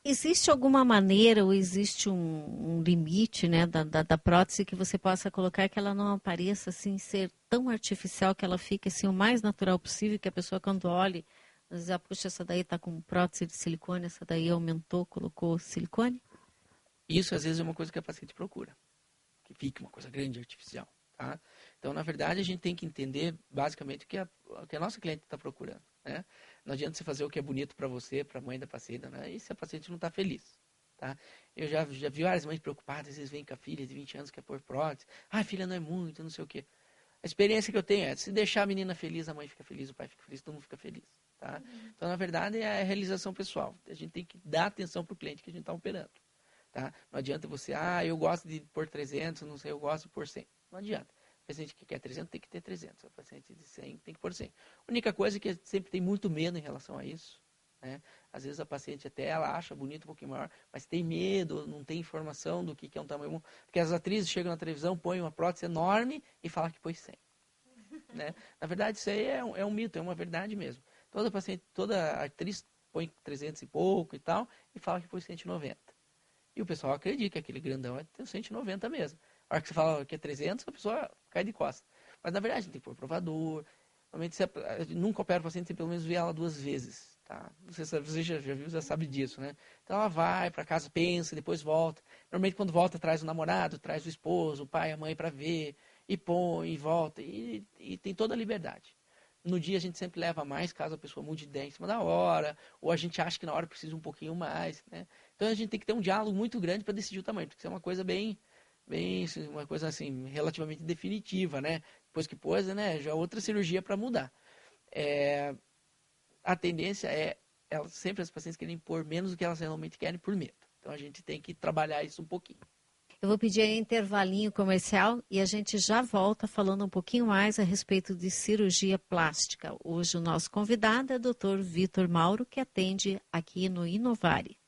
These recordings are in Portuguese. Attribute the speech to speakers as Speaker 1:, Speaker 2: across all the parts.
Speaker 1: Existe alguma maneira ou existe um limite, né, da prótese que você possa colocar que ela não apareça assim, ser tão artificial que ela fique assim, o mais natural possível, que a pessoa quando olhe, diz, ah, puxa, essa daí está com prótese de silicone, essa daí aumentou, colocou silicone?
Speaker 2: Isso, às vezes, é uma coisa que a paciente procura, que fique uma coisa grande, artificial, tá? Então, na verdade, a gente tem que entender, basicamente, o que a nossa cliente está procurando, né? Não adianta você fazer o que é bonito para você, para a mãe da paciente, né? E se a paciente não está feliz, tá? Eu já vi várias mães preocupadas, às vezes vêm com a filha de 20 anos que quer pôr prótese. Ah, filha, não é muito, não sei o quê. A experiência que eu tenho é, se deixar a menina feliz, a mãe fica feliz, o pai fica feliz, todo mundo fica feliz, tá? Então, na verdade, é a realização pessoal. A gente tem que dar atenção para o cliente que a gente está operando. Tá? Não adianta você, eu gosto de pôr 300, não sei, eu gosto de pôr 100. Não adianta. O paciente que quer 300 tem que ter 300. O paciente de 100 tem que pôr 100. A única coisa é que sempre tem muito medo em relação a isso. Né? Às vezes a paciente até ela acha bonito um pouquinho maior, mas tem medo, não tem informação do que é um tamanho bom. Porque as atrizes chegam na televisão, põem uma prótese enorme e falam que pôs 100. Né? Na verdade, isso aí é um mito, é uma verdade mesmo. Toda atriz põe 300 e pouco e tal, e fala que pôs 190. E o pessoal acredita que aquele grandão é 190 mesmo. A hora que você fala que é 300, a pessoa cai de costas. Mas na verdade, tem que pôr provador. Normalmente, você nunca opera o paciente, você pelo menos vê ela 2 vezes. Tá? Você já viu, já sabe disso, né? Então ela vai para casa, pensa, depois volta. Normalmente, quando volta, traz o namorado, traz o esposo, o pai, a mãe para ver. E põe, e volta. E tem toda a liberdade. No dia a gente sempre leva mais, caso a pessoa mude de ideia em cima da hora, ou a gente acha que na hora precisa um pouquinho mais, né? Então a gente tem que ter um diálogo muito grande para decidir o tamanho, porque isso é uma coisa uma coisa assim, relativamente definitiva, né? Depois que pôs, né, já é outra cirurgia para mudar. A tendência sempre as pacientes querem pôr menos do que elas realmente querem por medo. Então a gente tem que trabalhar isso um pouquinho.
Speaker 1: Eu vou pedir aí um intervalinho comercial e a gente já volta falando um pouquinho mais a respeito de cirurgia plástica. Hoje o nosso convidado é o Dr. Vitor Mauro, que atende aqui no Inovare.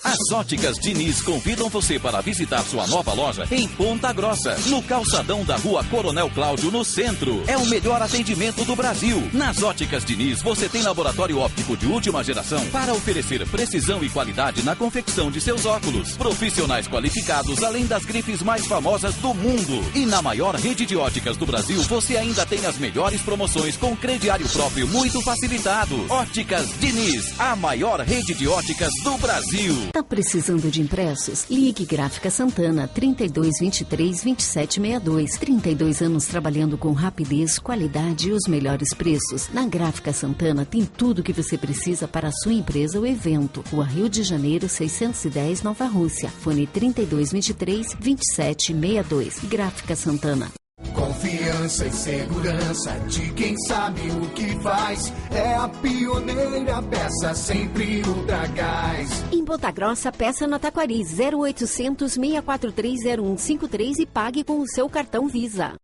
Speaker 3: As Óticas Diniz convidam você para visitar sua nova loja em Ponta Grossa, no calçadão da Rua Coronel Cláudio, no centro. É o melhor atendimento do Brasil. Nas Óticas Diniz, você tem laboratório óptico de última geração para oferecer precisão e qualidade na confecção de seus óculos. Profissionais qualificados, além das grifes mais famosas do mundo. E na maior rede de óticas do Brasil, você ainda tem as melhores promoções com crediário próprio muito facilitado. Óticas Diniz, a maior rede de óticas do Brasil.
Speaker 4: Tá precisando de impressos? Ligue Gráfica Santana 3223-2762. 32 anos trabalhando com rapidez, qualidade e os melhores preços. Na Gráfica Santana tem tudo o que você precisa para a sua empresa ou evento. Rua Rio de Janeiro, 610, Nova Rússia. Fone 3223-2762. Gráfica Santana.
Speaker 5: Confiança e segurança de quem sabe o que faz. É a pioneira, peça sempre Ultragás.
Speaker 4: Em Ponta Grossa, peça no Taquari 0800 643 0153 e pague com o seu cartão Visa.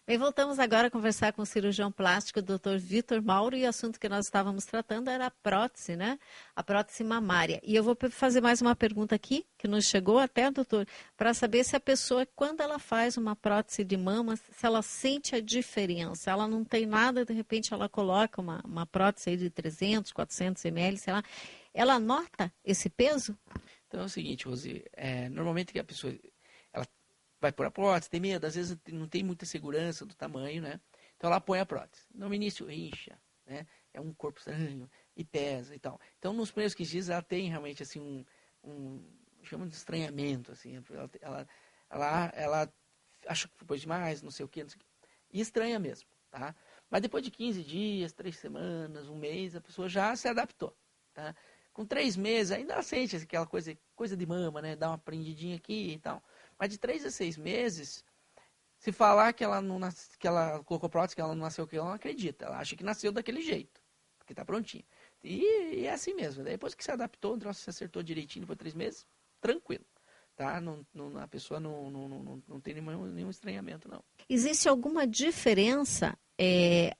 Speaker 1: E voltamos agora a conversar com o cirurgião plástico, o Dr. Vitor Mauro, e o assunto que nós estávamos tratando era a prótese, né? A prótese mamária. E eu vou fazer mais uma pergunta aqui, que nos chegou até, doutor, para saber se a pessoa, quando ela faz uma prótese de mama, se ela sente a diferença. Ela não tem nada, de repente ela coloca uma prótese aí de 300, 400 ml, sei lá. Ela nota esse peso?
Speaker 2: Então é o seguinte, Rosi, normalmente a pessoa vai pôr a prótese, tem medo, às vezes não tem muita segurança do tamanho, né? Então ela põe a prótese. No início incha, né? É um corpo estranho e pesa e tal. Então nos primeiros 15 dias ela tem realmente assim chama de estranhamento, assim. Ela acha que foi demais, não sei o quê. E estranha mesmo, tá? Mas depois de 15 dias, 3 semanas, um mês, a pessoa já se adaptou, tá? Com 3 meses, ainda ela sente aquela coisa de mama, né? Dá uma prendidinha aqui e tal. Mas de 3 a 6 meses, se falar que ela não que ela colocou prótese, que ela não nasceu, que ela não acredita. Ela acha que nasceu daquele jeito, porque tá prontinho. E é assim mesmo. Depois que se adaptou, o troço se acertou direitinho por 3 meses, tranquilo. Tá? A pessoa não tem nenhum estranhamento, não.
Speaker 1: Existe alguma diferença,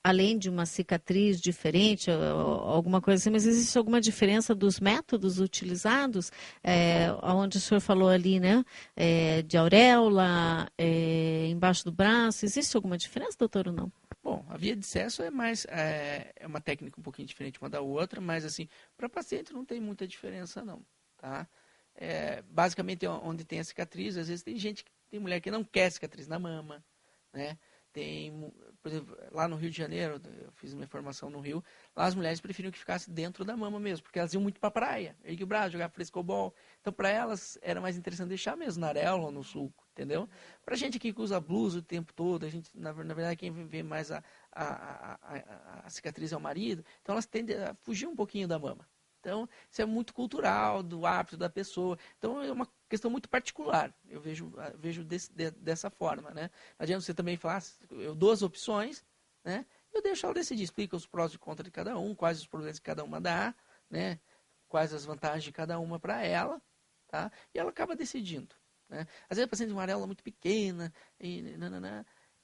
Speaker 1: além de uma cicatriz diferente, alguma coisa assim, mas existe alguma diferença dos métodos utilizados? Onde o senhor falou ali, né? De auréola, embaixo do braço, existe alguma diferença, doutor, ou não?
Speaker 2: Bom, a via de acesso é uma técnica um pouquinho diferente uma da outra, mas assim, para paciente não tem muita diferença não, tá? Basicamente onde tem a cicatriz, às vezes tem mulher que não quer cicatriz na mama, né? Por exemplo, lá no Rio de Janeiro, eu fiz minha formação no Rio, lá as mulheres preferiam que ficasse dentro da mama mesmo, porque elas iam muito para a praia, erguer o braço, jogar frescobol. Então, para elas, era mais interessante deixar mesmo na areola ou no sulco, entendeu? Para a gente aqui que usa blusa o tempo todo, a gente, na verdade, quem vê mais a cicatriz é o marido, então elas tendem a fugir um pouquinho da mama. Então, isso é muito cultural, do hábito da pessoa. Então, é uma questão muito particular. Eu vejo dessa forma, né? Não adianta você também falar, eu dou as opções, né? Eu deixo ela decidir, explica os prós e contras de cada um, quais os problemas que cada uma dá, né? Quais as vantagens de cada uma para ela, tá? E ela acaba decidindo, né? Às vezes a paciente tem uma areola muito pequena,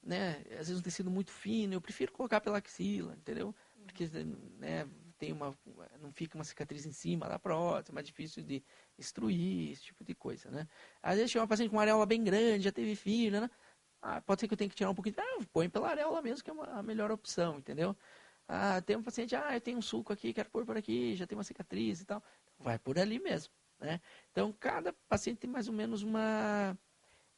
Speaker 2: né? Às vezes um tecido muito fino, eu prefiro colocar pela axila, entendeu? Porque, né, não fica uma cicatriz em cima da prótese, é mais difícil de instruir, esse tipo de coisa, né? Às vezes chega uma paciente com uma areola bem grande, já teve filho, né? Pode ser que eu tenha que tirar um pouquinho, põe pela areola mesmo, que é a melhor opção, entendeu? Tem um paciente, eu tenho um sulco aqui, quero pôr por aqui, já tem uma cicatriz e tal, vai por ali mesmo, né? Então, cada paciente tem mais ou menos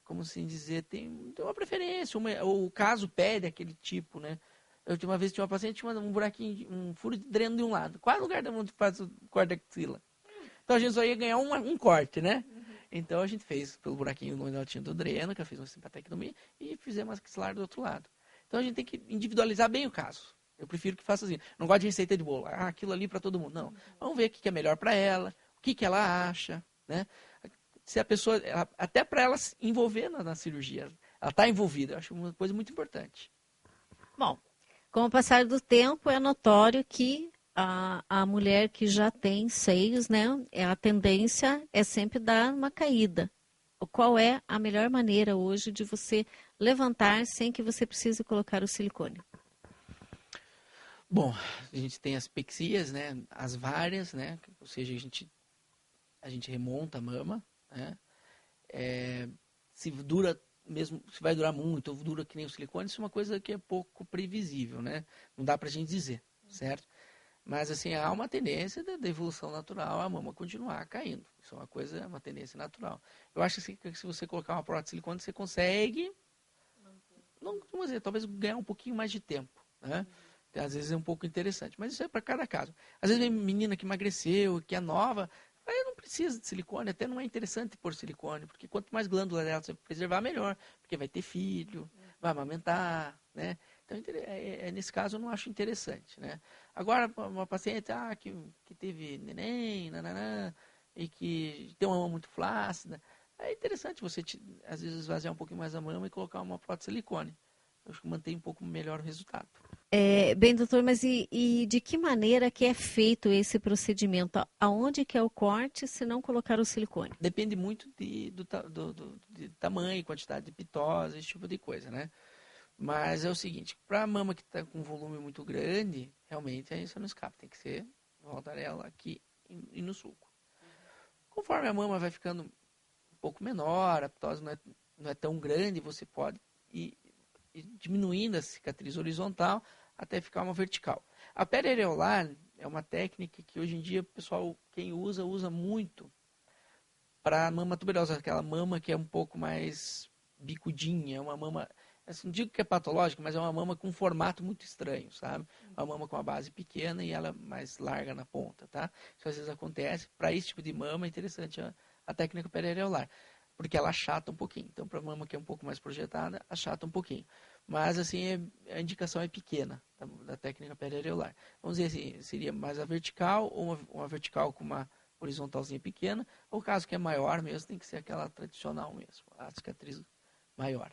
Speaker 2: como assim dizer, tem uma preferência, ou o caso pede aquele tipo, né? Eu tinha uma vez tinha uma paciente tinha um buraquinho, um furo de dreno de um lado. Qual é o lugar da onde faz o corte da axila? Então a gente só ia ganhar um corte, né? Então a gente fez pelo buraquinho onde ela tinha do dreno, que ela fez uma simpatectomia, e fizemos a axilar do outro lado. Então a gente tem que individualizar bem o caso. Eu prefiro que faça assim. Não gosto de receita de bolo. Aquilo ali para todo mundo. Não. Vamos ver o que é melhor para ela, o que ela acha, né? Se a pessoa, até para ela se envolver na cirurgia, ela está envolvida. Eu acho uma coisa muito importante.
Speaker 1: Bom, com o passar do tempo, é notório que a mulher que já tem seios, né, a tendência é sempre dar uma caída. Qual é a melhor maneira hoje de você levantar sem que você precise colocar o silicone?
Speaker 2: Bom, a gente tem as pexias, né, as várias, né, ou seja, a gente remonta a mama, né, se vai durar muito, ou dura que nem o silicone, isso é uma coisa que é pouco previsível, né? Não dá pra gente dizer, certo? Mas, assim, há uma tendência da evolução natural a mama continuar caindo. Isso é uma tendência natural. Eu acho assim, que se você colocar uma prótese de silicone, você consegue, vamos dizer, talvez ganhar um pouquinho mais de tempo, né? Às vezes é um pouco interessante, mas isso é para cada caso. Às vezes vem menina que emagreceu, que é nova, aí não precisa de silicone, até não é interessante pôr silicone, porque quanto mais glândula dela você preservar, melhor, porque vai ter filho, vai amamentar, né? Então, nesse caso, eu não acho interessante, né? Agora, uma paciente que teve neném, e que tem uma mama muito flácida, é interessante você, às vezes, esvaziar um pouquinho mais a mama e colocar uma prótese de silicone. Eu acho que mantém um pouco melhor o resultado.
Speaker 1: Bem, doutor, mas e de que maneira que é feito esse procedimento? Aonde que é o corte se não colocar o silicone?
Speaker 2: Depende muito do tamanho, quantidade de pitose, esse tipo de coisa, né? Mas é o seguinte, para a mama que está com um volume muito grande, realmente aí você não escapa, tem que ser voltarela aqui e no sulco. Conforme a mama vai ficando um pouco menor, a pitose não é tão grande, você pode ir diminuindo a cicatriz horizontal até ficar uma vertical. A periareolar é uma técnica que hoje em dia o pessoal, quem usa muito para a mama tuberosa, aquela mama que é um pouco mais bicudinha, uma mama, assim, não digo que é patológica, mas é uma mama com um formato muito estranho, sabe? Uma mama com a base pequena e ela mais larga na ponta, tá? Isso às vezes acontece. Para esse tipo de mama é interessante a técnica periareolar, porque ela achata um pouquinho. Então, para a mama que é um pouco mais projetada, achata um pouquinho. Mas, assim, a indicação é pequena da técnica periareolar. Vamos dizer assim, seria mais a vertical, ou uma vertical com uma horizontalzinha pequena, ou caso que é maior mesmo, tem que ser aquela tradicional mesmo, a cicatriz maior.